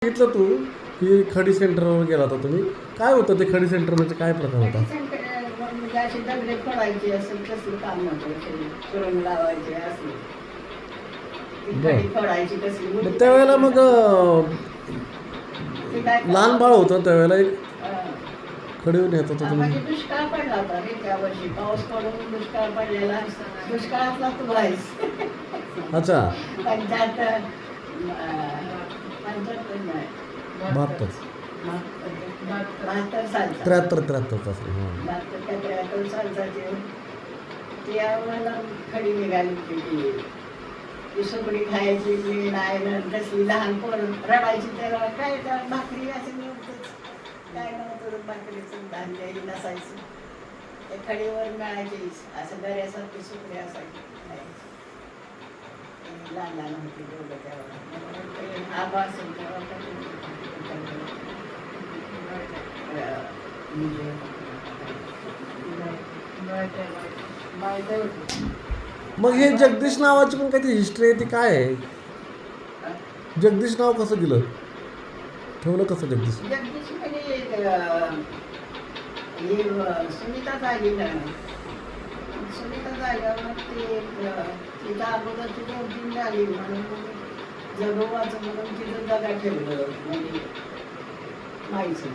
सांगितलं तू की खडी सेंटरवर गेला होता तुम्ही. काय होतं ते खडी सेंटर म्हणजे काय प्रकार होता? म्हणजे अशी दगडे फोडायची असेल कसलं काम होतं, सुरंग लावायचे असले ती बरं. खडी फोडायची कसली मग त्यावेळेला मग ते काय लहान बाळ होतं त्यावेळेला एक अं, खडीवर नेत होता म्हणजे तुम्ही. दुष्काळ पडला होता रे त्या वर्षी, पाऊस पडून दुष्काळ पडलेला. दुष्काळातला तू आहेस. अच्छा. 75 75 नाही, 72 बहात्तर सालचा 73 पासून. हां. 73 सालचा ती आम्हाला खडी निघाली होती ती सुकडी खायची ती नाही ना कसली लहान पोरं रडायची त्याला काय त्या भाकरी असे नव्हतं काय नव्हतं भाकरीचं धान्यही नसायचं ते खडीवर मिळायची असं दर्यासारखी सुकडी असायची खायची. लहान लहान होती दोघं त्यावर आबा असेल मग हे जगदीश नावाची पण काहीतरी हिस्ट्री आहे ती काय आहे? जगदीश नाव कसं दिलं, ठेवलं कसं जगदीश? जगदीश म्हणजे ही सुनीता झाली ना, सुनीता झाल्यावर ते तिच्या अगोदरची 2-3 झाली म्हणून जगोबाचं म्हणून तिथं जागा ठेवलं म्हणजे माईचं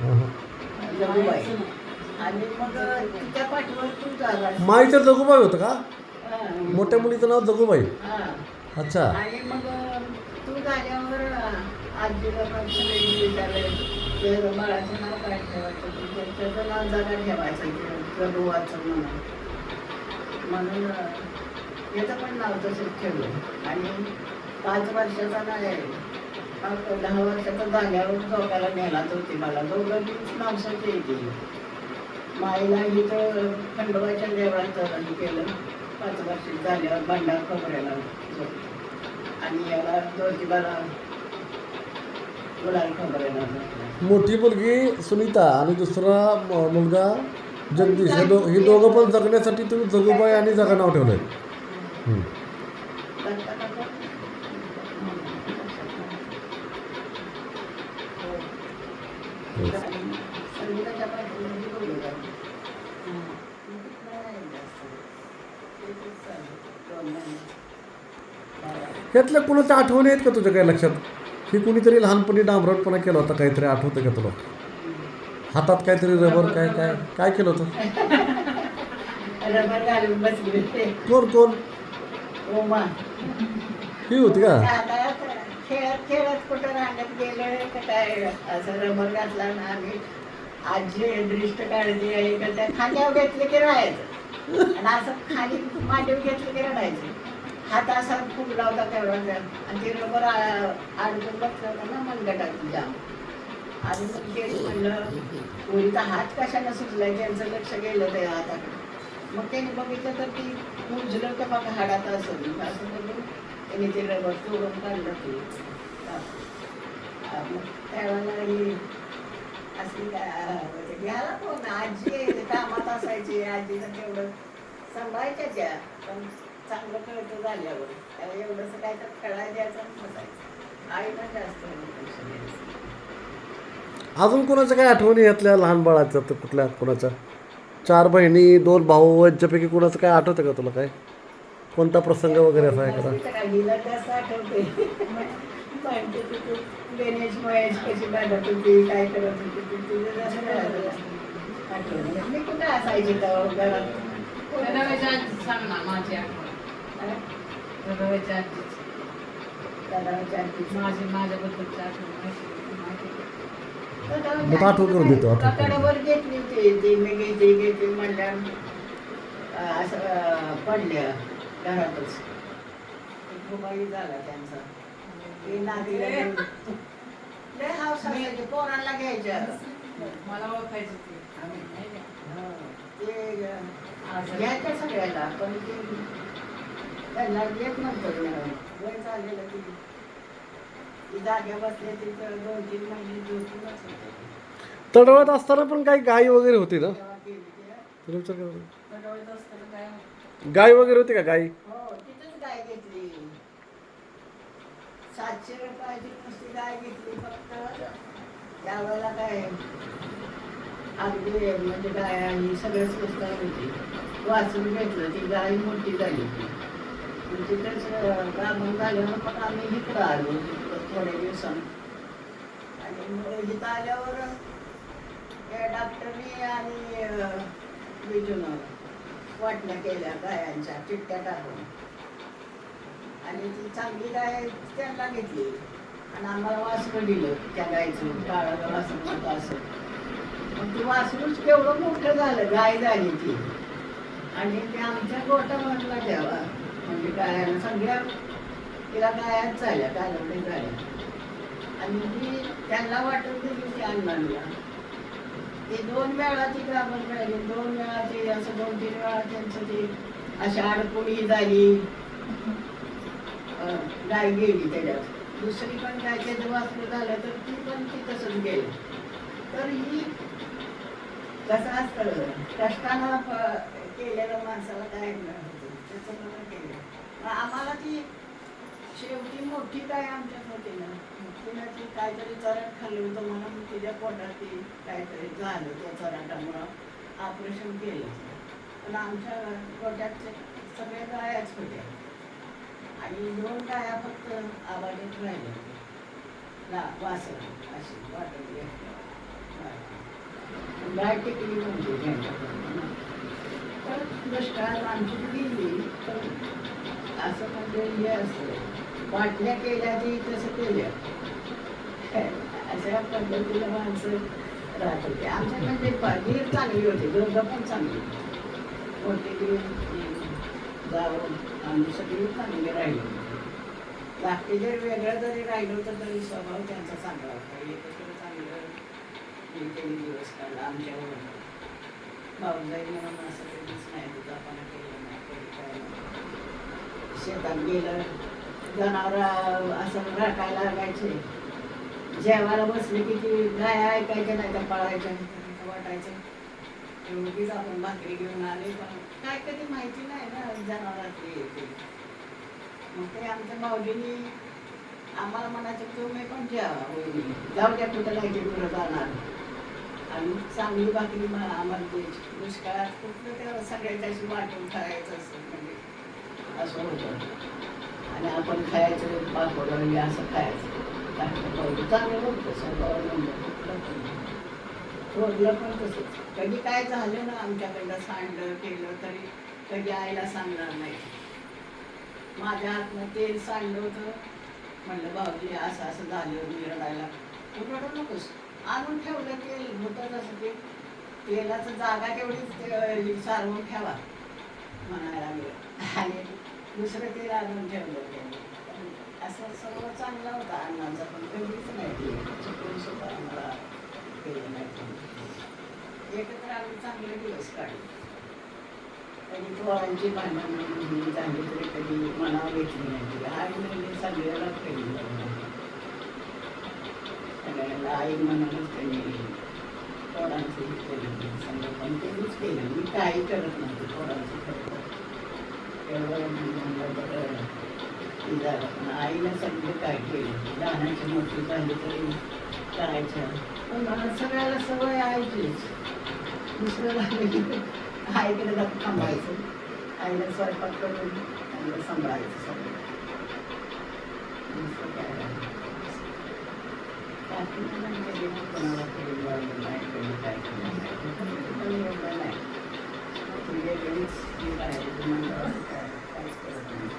हां हां. जगोबाई. आणि मग तिच्या पाठीवर तू जागा माईचं जगूबाई होतं का? हां. मोठ्या मुलीचं नाव जगूबाई. हां. अच्छा. आणि मग तू झाल्यावर आजीला पण सगळे विचारलं ते बाळाचं नाव काय ठेवायचं, त्याचं नाव जागा ठेवायचं जगोबाचं म्हणून याचं पण नाव तसंच ठेवलं. आणि 5 वर्षाचा नाही 10 वर्षाचा झाल्यावर दोघाला नेला होती मला दोघं माणसाची येते. माईला इथं खंडोबाच्या देवळात हे केलं 5 वर्ष झाल्यावर भांडार खोबऱ्याला आणि याला ज्योतिबाला गुलाल खोबऱ्याला. मोठी मुलगी सुनीता आणि दुसरा मुलगा जगदीश. हे दोघं पण जगण्यासाठी तुम्ही जगूबाई आणि जगा नाव ठेवलंय. संगीताच्या पाठीमध्ये बोलू का? ह्यातल्या कुणाच्या आठवणी आहेत का तुझ्या काही लक्षात? ही कुणीतरी लहानपणी डांबरटपणा केला होता काहीतरी, आठवतं का तुला? हातात काहीतरी रबर काय काय काय केलं होतं? रबर घालून बसले होते. कोण कोण? ओमा ही होती का? खेळत खेळत कुठं राहण्यात गेलं का काय असं रबर घातला ना आम्ही आजी दृष्ट काढते आहे का त्या खांद्यावर घेतले की राहायचं आणि असं खाली मांडीवर घेतलं की रडायचं. हात असा फुगला होता तेवढा आणि ते रबर अडकून बसलं होतं ना मनगटात जाम. आणि मग तेच म्हणलं पोरीचा हात कशाला सुटलाय त्यांचं लक्ष गेलं त्या हाताकडे. मग त्यांनी बघितलं तर ती उजलं तर बघा हाडात असेल असं बघून त्यांनी ते रबर तोडून काढलं ते. मग त्यावेळेला असली घ्यायला कोण आजी कामात असायची आजीला तेवढं सांभाळायच्या त्या पण चांगलं कळतं झाल्यावर त्याला एवढंसं काय तर खेळायला द्यायचं नसायचं. आईला जास्त लक्ष द्यायचं. अजून कोणाच्या काय आठवणी यातल्या लहान बाळाच्या तर कुठल्या कोणाच्या? 4 बहिणी 2 भाऊ यांच्यापैकी कोणाचं काय आठवतं का तुला? काय कोणता प्रसंग वगैरे असा आहे का? हिला जास्त आठवते म्हणते तू गणेश महेश कशी भांडत होती काय करत होती तुझं जास्त आठवलं. मी कुठं असायची तर घरात सांग ना माझी आठवण. रव्याच्या आजीची माझी माझ्याबद्दलची आठवण मग आठवण करून देतो, आठवण करून. कडावर घेतली होती ती मी घेते म्हणल्यावर असं पडल्या घरातच घुमाई झाला त्यांचा. ते नातीला लय हाऊस असायची पोरांना घ्यायच्या. मला ओळखायची ती. ते घ्यायच्या सगळ्याला पण ते त्यांना येत नव्हतं वय झालेलं की ती जाग्या बसल्या तिथं 2-3 महिने झोपूनच होते. तडवत असताना पण काही गाय वगैरे होती ना? तेव्हा केली ते. तुला विचार करा. रडवत असताना काय गाय वगैरे होती का गाय? हो तिथंच गाय घेतली. 700 रुपयाची नुसती गाय घेतली फक्त त्यावेळेला काय अगदी म्हणजे गाय ही सगळं स्वस्त होती. वाचून घेतलं ती गाय मोठी झाली ती. तिथेच गाभण झाल्यावर मग आम्ही इकडं आलो थोड्या दिवसांनी. आणि मग इथं आल्यावर त्या डॉक्टरनी आणि बिजूनं वाटण्या केल्या गायांच्या चिट्ट्या टाकून. आणि ती चांगली गाय त्यांना घेतली आणि आम्हाला वासरं दिलं त्या गायचं काळाला वासरं होतं असं. मग ती वासरूच केवढं मोठं झालं गाय झाली ती. आणि ते आमच्या गोठ्यामधला ठेवा म्हणजे गायानं सगळ्या तिला गायाच झाल्या कालवडी झाल्या. आणि ती त्यांना वाटत दिली ती अण्णांना. ते 2 वेळा ती गाभण राहिली, 2 वेळा ते असं 2-3 वेळा त्यांचं ते अशी आडपोळी झाली. गाय गेली त्याच्यात. दुसरी पण गाय त्याचं वासरं झालं तर ती पण ती तसंच गेली. तर ही कसं असतं कष्टानं केलेलं माणसाला काय होतं त्याचं मला केलं. आम्हाला ती शेवटी मोठी गाय आमच्यात होती ना, तिनं ती काहीतरी चराट खाल्लं होतं म्हणून तिच्या पोटात ती काहीतरी झालं त्या चराटामुळं ऑपरेशन केलं. पण आमच्या गोठ्यात सगळ्या गायाच होत्या आणि 2 गाया फक्त आबादीत राहिल्या वासरं अशी वाटत गाय टिकली म्हणजे तर दुष्काळात आमची गेली. तर असं म्हणजे हे असतं वाटण्या केल्या ती तसं केल्या अशा पद्धतीला माणसं राहत होते. आमच्या म्हणजे गीर चांगली होती, दोघं पण चांगली मोठी गीर जाऊन आम्ही सगळी चांगली राहिलो. बाकी जर वेगळं जरी राहिलो तर तरी स्वभाव त्यांचा चांगला होता. एकत्र चांगलं केली दिवस काढला आमच्यावर. भाऊजाई म्हणून असं कधीच नाही दुधापणा केलं नाही कधी काय नाही. शेतात गेलं जनावर असं राखायला लागायचे. जेवायला बसले की ती गाय ऐकायच्या नाही त्या पळायच्या वाटायचं एवढीच आपण भाकरी घेऊन आले. पण काय कधी माहिती नाही ना जनावरातली येते. मग ते आमच्या भाऊजींनी आम्हाला म्हणायचं तुम्ही पण जेवा होईल जाऊ द्या कुठं नाही कुठं जाणार. आणि चांगली भाकरी आम्हाला द्यायची. दुष्काळात कुठलं त्या सगळ्याच्याशी वाटून खायचं असं म्हणजे असं होतं. आणि आपण खायचं पापड वगैरे असं खायचं. चांगलं होतं सगळं थोडलं पण तसंच. कधी काय झालं ना आमच्याकडं सांडलं केलं तरी कधी आईला सांगणार नाही. माझ्या हातनं तेल सांडलं होतं म्हणलं भाऊजी असं असं झालं मी रडायला. तू रडू नकोस आणून ठेवलं तेल होतं तसं ते तेलाचं जागा तेवढीच सारवून ठेवा म्हणायला लागलं. आणि दुसरं तेल आणून ठेवलं त्याने. असं सर्व चांगला होता अण्णांचा पण कधीच नाही चुकून सुद्धा आम्हाला केलं नाही. एकत्र आम्ही चांगले दिवस काढले. कधी पोरांची भांडण झाली तरी कधी मनावर घेतली नाही. आई म्हणजे सगळ्याला केली सगळ्याला आई म्हणूनच त्यांनी पोरांची केली संगोपन त्यांनीच केलं. मी काही करत नव्हते पोरांची खरं एवढं म्हणलं तर झालं. पण आईनं सगळं काय केलं. लहानाची मोठी झाली तरी करायचं. पण मला सगळ्याला सवय आईचीच. दुसरं लागलं की आईकडे जाऊन थांबायचं. आईला स्वयंपाक करून आईला सांभाळायचं सगळं. दुसरं काय कधी कोणाला कधी वाढलं नाही कधी काय केलं नाही एवढं नाही. वेगळीच राहायचं म्हणलं काहीच करत नाही.